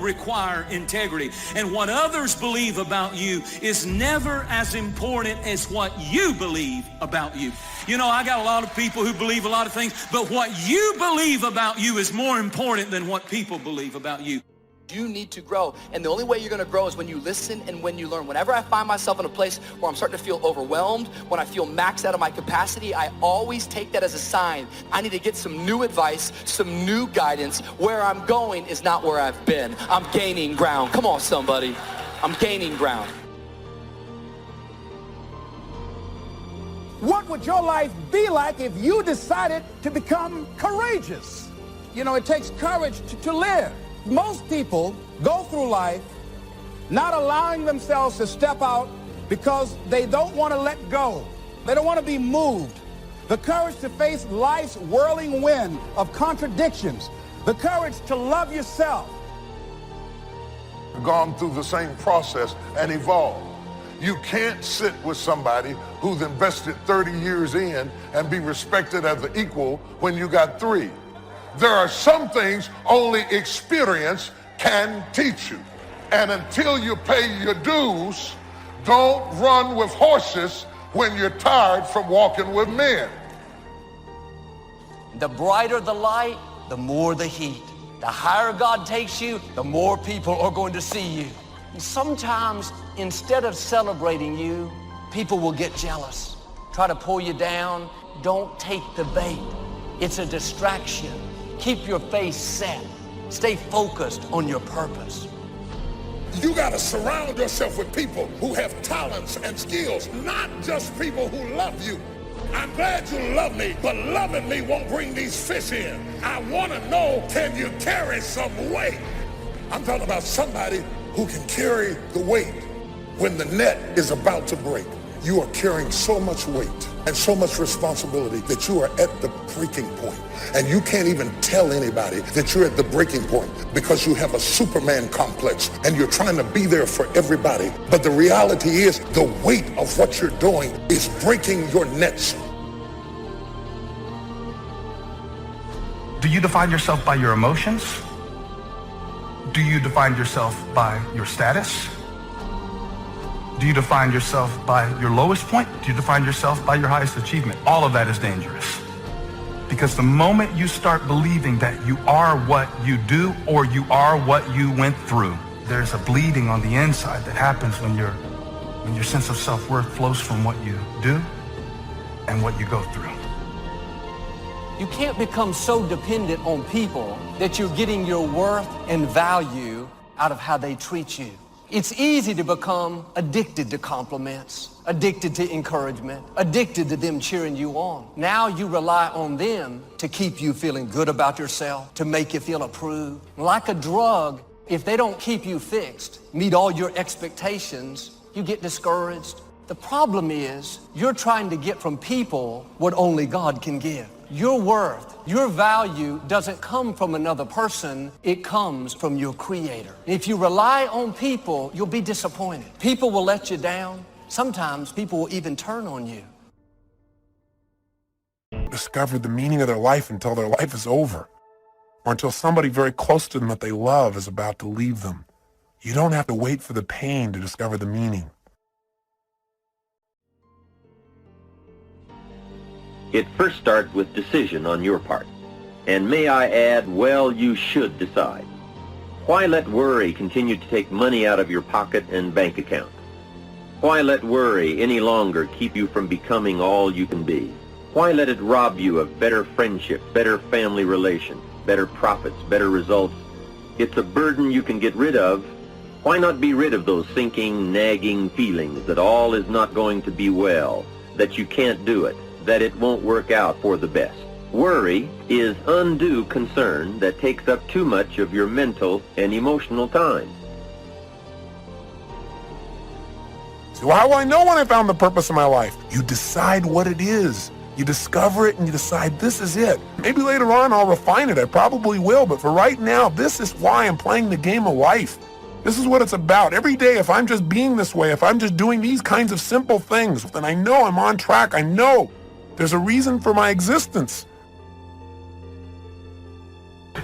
require integrity. And what others believe about you is never as important as what you believe about you. You know, I got a lot of people who believe a lot of things, but what you believe about you is more important than what people believe about you. You need to grow, and the only way you're going to grow is when you listen and when you learn. Whenever I find myself in a place where I'm starting to feel overwhelmed, when I feel maxed out of my capacity, I always take that as a sign. I need to get some new advice, some new guidance. Where I'm going is not where I've been. I'm gaining ground. Come on, somebody. I'm gaining ground. What would your life be like if you decided to become courageous? You know, it takes courage to live. Most people go through life not allowing themselves to step out because they don't want to let go. They don't want to be moved. The courage to face life's whirling wind of contradictions. The courage to love yourself. Gone through the same process and evolved. You can't sit with somebody who's invested 30 years in and be respected as an equal when you got 3. There are some things only experience can teach you. And until you pay your dues, don't run with horses when you're tired from walking with men. The brighter the light, the more the heat. The higher God takes you, the more people are going to see you. And sometimes, instead of celebrating you, people will get jealous, try to pull you down. Don't take the bait. It's a distraction. Keep your face set. Stay focused on your purpose. You got to surround yourself with people who have talents and skills, not just people who love you. I'm glad you love me, but loving me won't bring these fish in. I want to know, can you carry some weight? I'm talking about somebody who can carry the weight when the net is about to break. You are carrying so much weight and so much responsibility that you are at the breaking point. And you can't even tell anybody that you're at the breaking point because you have a Superman complex and you're trying to be there for everybody. But the reality is the weight of what you're doing is breaking your nets. Do you define yourself by your emotions? Do you define yourself by your status? Do you define yourself by your lowest point? Do you define yourself by your highest achievement? All of that is dangerous. Because the moment you start believing that you are what you do or you are what you went through, there's a bleeding on the inside that happens when your sense of self-worth flows from what you do and what you go through. You can't become so dependent on people that you're getting your worth and value out of how they treat you. It's easy to become addicted to compliments, addicted to encouragement, addicted to them cheering you on. Now you rely on them to keep you feeling good about yourself, to make you feel approved. Like a drug, if they don't keep you fixed, meet all your expectations, you get discouraged. The problem is you're trying to get from people what only God can give. Your worth, your value doesn't come from another person, it comes from your Creator. If you rely on people, you'll be disappointed. People will let you down. Sometimes people will even turn on you. Discover the meaning of their life until their life is over, or until somebody very close to them that they love is about to leave them. You don't have to wait for the pain to discover the meaning. It first starts with decision on your part. And may I add, well, you should decide. Why let worry continue to take money out of your pocket and bank account? Why let worry any longer keep you from becoming all you can be? Why let it rob you of better friendships, better family relations, better profits, better results? It's a burden you can get rid of. Why not be rid of those sinking, nagging feelings that all is not going to be well, that you can't do it, that it won't work out for the best? Worry is undue concern that takes up too much of your mental and emotional time. So how will I know when I found the purpose of my life? You decide what it is. You discover it and you decide this is it. Maybe later on I'll refine it. I probably will. But for right now, this is why I'm playing the game of life. This is what it's about. Every day, if I'm just being this way, if I'm just doing these kinds of simple things, then I know I'm on track. I know there's a reason for my existence.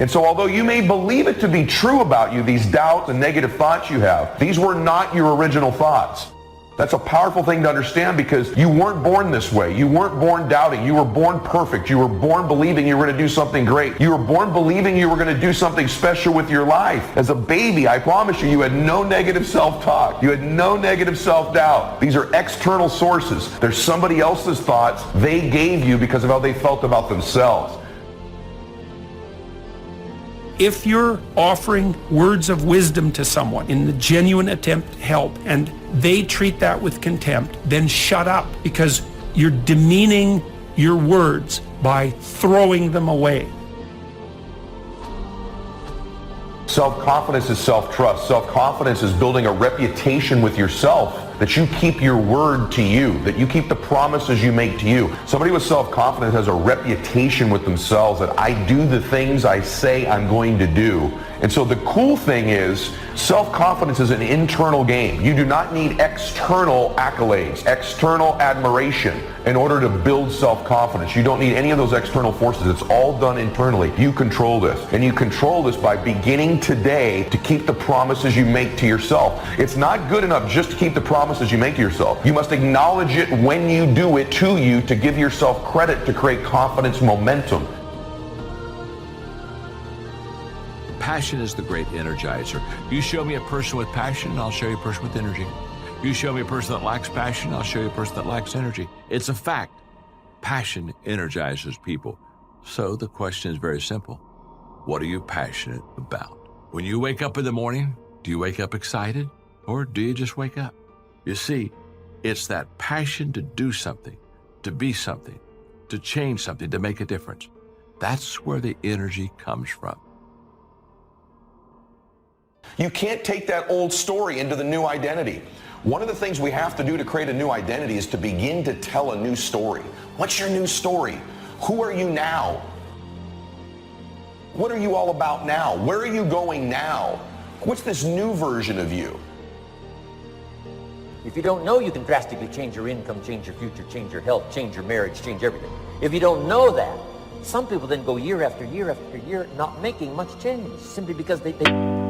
And so although you may believe it to be true about you, these doubts and negative thoughts you have, these were not your original thoughts. That's a powerful thing to understand, because you weren't born this way. You weren't born doubting. You were born perfect. You were born believing you were going to do something great. You were born believing you were going to do something special with your life. As a baby, I promise you, you had no negative self-talk. You had no negative self-doubt. These are external sources. They're somebody else's thoughts they gave you because of how they felt about themselves. If you're offering words of wisdom to someone in the genuine attempt to help and they treat that with contempt, then shut up, because you're demeaning your words by throwing them away. Self-confidence is self-trust. Self-confidence is building a reputation with yourself, that you keep your word to you, that you keep the promises you make to you. Somebody with self-confidence has a reputation with themselves that I do the things I say I'm going to do. And so the cool thing is, self-confidence is an internal game. You do not need external accolades, external admiration in order to build self-confidence. You don't need any of those external forces. It's all done internally. You control this. And you control this by beginning today to keep the promises you make to yourself. It's not good enough just to keep the promises you make to yourself. You must acknowledge it when you do it to you, to give yourself credit, to create confidence momentum. Passion is the great energizer. You show me a person with passion, and I'll show you a person with energy. You show me a person that lacks passion, I'll show you a person that lacks energy. It's a fact. Passion energizes people. So the question is very simple. What are you passionate about? When you wake up in the morning, do you wake up excited, or do you just wake up? You see, it's that passion to do something, to be something, to change something, to make a difference. That's where the energy comes from. You can't take that old story into the new identity. One of the things we have to do to create a new identity is to begin to tell a new story. What's your new story? Who are you now? What are you all about now? Where are you going now? What's this new version of you? If you don't know, you can drastically change your income, change your future, change your health, change your marriage, change everything. If you don't know that, some people then go year after year after year not making much change, simply because they didn't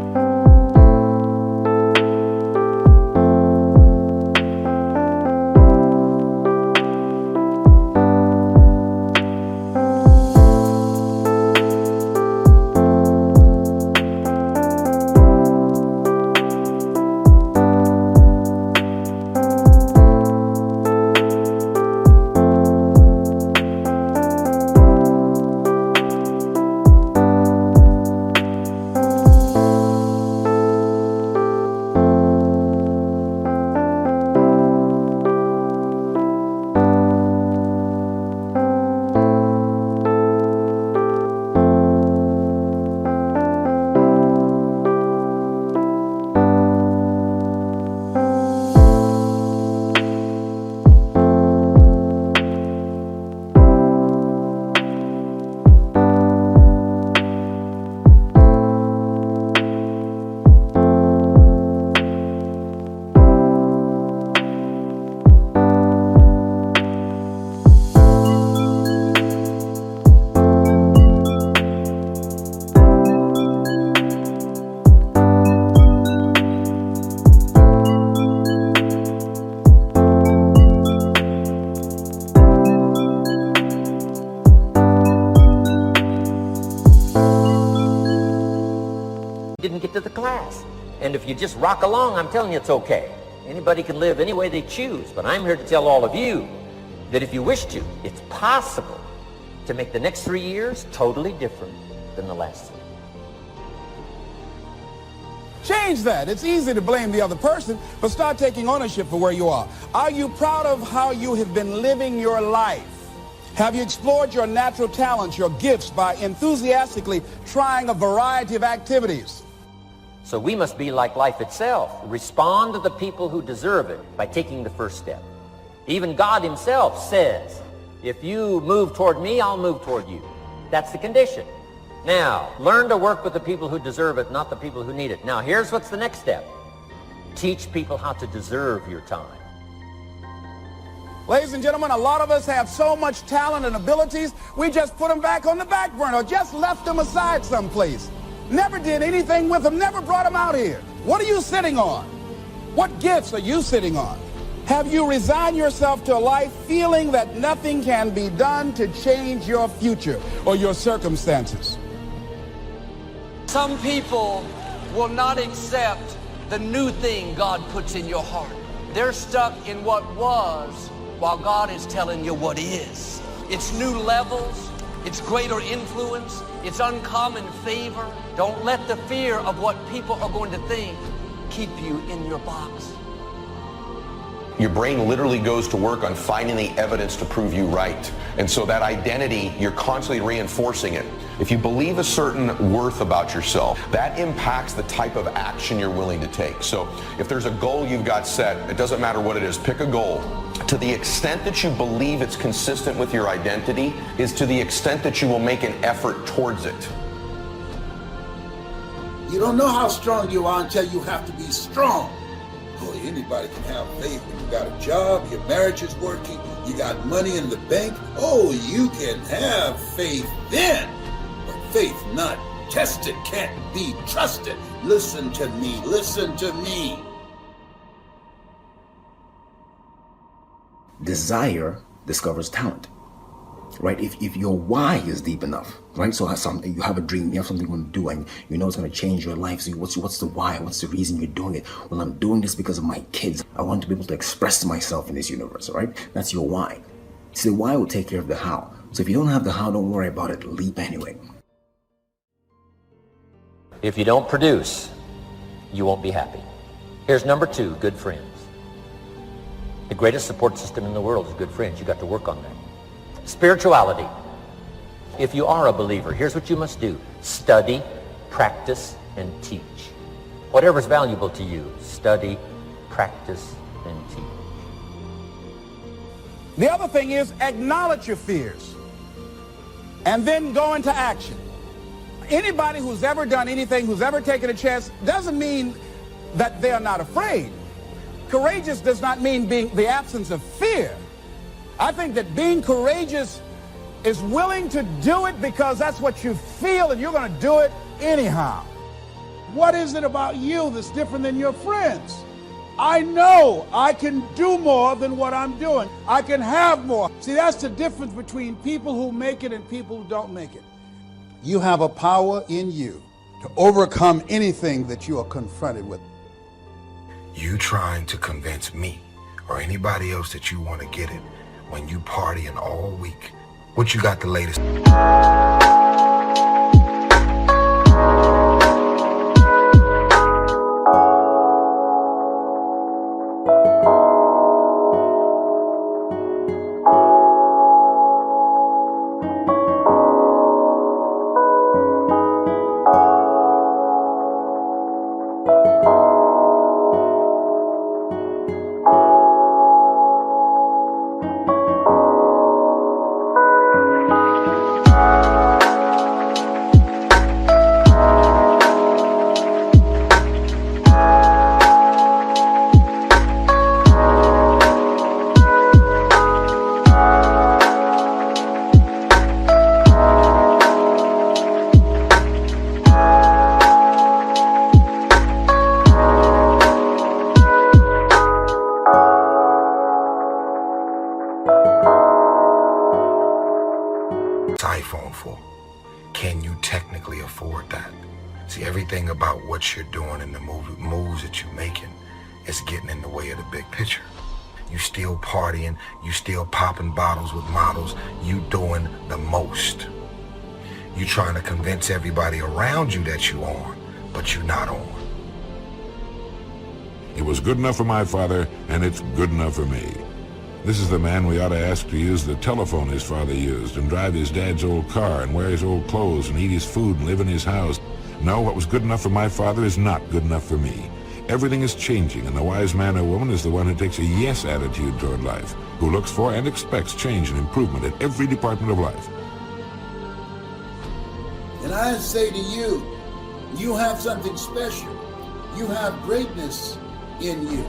get to the class. And if you just rock along, I'm telling you it's okay. Anybody can live any way they choose, but I'm here to tell all of you that if you wish to, it's possible to make the next 3 years totally different than the last 3. Change that. It's easy to blame the other person, but start taking ownership for where you are. Are you proud of how you have been living your life? Have you explored your natural talents, your gifts, by enthusiastically trying a variety of activities? So we must be like life itself. Respond to the people who deserve it by taking the first step. Even God himself says, if you move toward me, I'll move toward you. That's the condition. Now, learn to work with the people who deserve it, not the people who need it. Now, here's what's the next step. Teach people how to deserve your time. Ladies and gentlemen, a lot of us have so much talent and abilities, we just put them back on the back burner or just left them aside someplace. Never did anything with them, never brought them out here. What are you sitting on? What gifts are you sitting on? Have you resigned yourself to a life feeling that nothing can be done to change your future or your circumstances? Some people will not accept the new thing God puts in your heart. They're stuck in what was while God is telling you what is. It's new levels, it's greater influence, it's uncommon favor. Don't let the fear of what people are going to think keep you in your box. Your brain literally goes to work on finding the evidence to prove you right. And so that identity, you're constantly reinforcing it. If you believe a certain worth about yourself, that impacts the type of action you're willing to take. So if there's a goal you've got set, it doesn't matter what it is, pick a goal. To the extent that you believe it's consistent with your identity is to the extent that you will make an effort towards it. You don't know how strong you are until you have to be strong. Boy, anybody can have faith when you got a job, your marriage is working, you got money in the bank. Oh, you can have faith then. But faith not tested can't be trusted. Listen to me, listen to me. Desire discovers talent, right? If your why is deep enough, right? So you have a dream, you have something you want to do, and you know it's going to change your life. So what's the why? What's the reason you're doing it? Well, I'm doing this because of my kids. I want to be able to express myself in this universe, right? That's your why. So the why will take care of the how. So if you don't have the how, don't worry about it. Leap anyway. If you don't produce, you won't be happy. Here's number 2, good friends. The greatest support system in the world is good friends. You got to work on that. Spirituality. If you are a believer, here's what you must do. Study, practice, and teach. Whatever's valuable to you, study, practice, and teach. The other thing is acknowledge your fears and then go into action. Anybody who's ever done anything, who's ever taken a chance, doesn't mean that they are not afraid. Courageous does not mean being the absence of fear. I think that being courageous is willing to do it because that's what you feel and you're going to do it anyhow. What is it about you that's different than your friends? I know I can do more than what I'm doing. I can have more. See, that's the difference between people who make it and people who don't make it. You have a power in you to overcome anything that you are confronted with. You trying to convince me or anybody else that you want to get it when you partying all week. What you got the latest? iPhone for? Can you technically afford that? See, everything about what you're doing and the moves that you're making is getting in the way of the big picture. You still partying, you still popping bottles with models, you doing the most. You trying to convince everybody around you that you on, but you're not on. It was good enough for my father, and it's good enough for me. This is the man we ought to ask to use the telephone his father used, and drive his dad's old car, and wear his old clothes, and eat his food, and live in his house. No, what was good enough for my father is not good enough for me. Everything is changing, and the wise man or woman is the one who takes a yes attitude toward life, who looks for and expects change and improvement in every department of life. And I say to you, you have something special. You have greatness in you.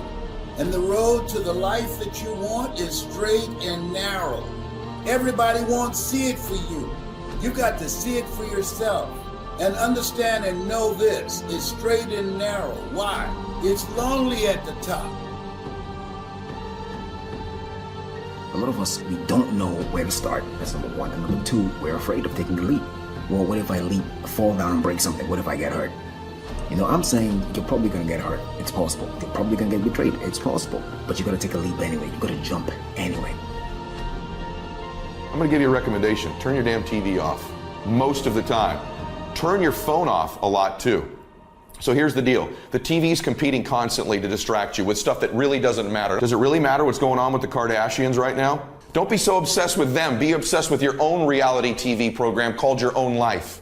And the road to the life that you want is straight and narrow. Everybody won't see it for you. You got to see it for yourself. And understand and know this, it's straight and narrow. Why? It's lonely at the top. A lot of us, we don't know where to start. That's number one. And number two, we're afraid of taking the leap. Well, what if I leap, fall down and break something? What if I get hurt? You know, I'm saying you're probably going to get hurt. It's possible. You're probably going to get betrayed. It's possible. But you got to take a leap anyway. You got to jump anyway. I'm going to give you a recommendation. Turn your damn TV off most of the time. Turn your phone off a lot too. So here's the deal. The TV's competing constantly to distract you with stuff that really doesn't matter. Does it really matter what's going on with the Kardashians right now? Don't be so obsessed with them. Be obsessed with your own reality TV program called Your Own Life.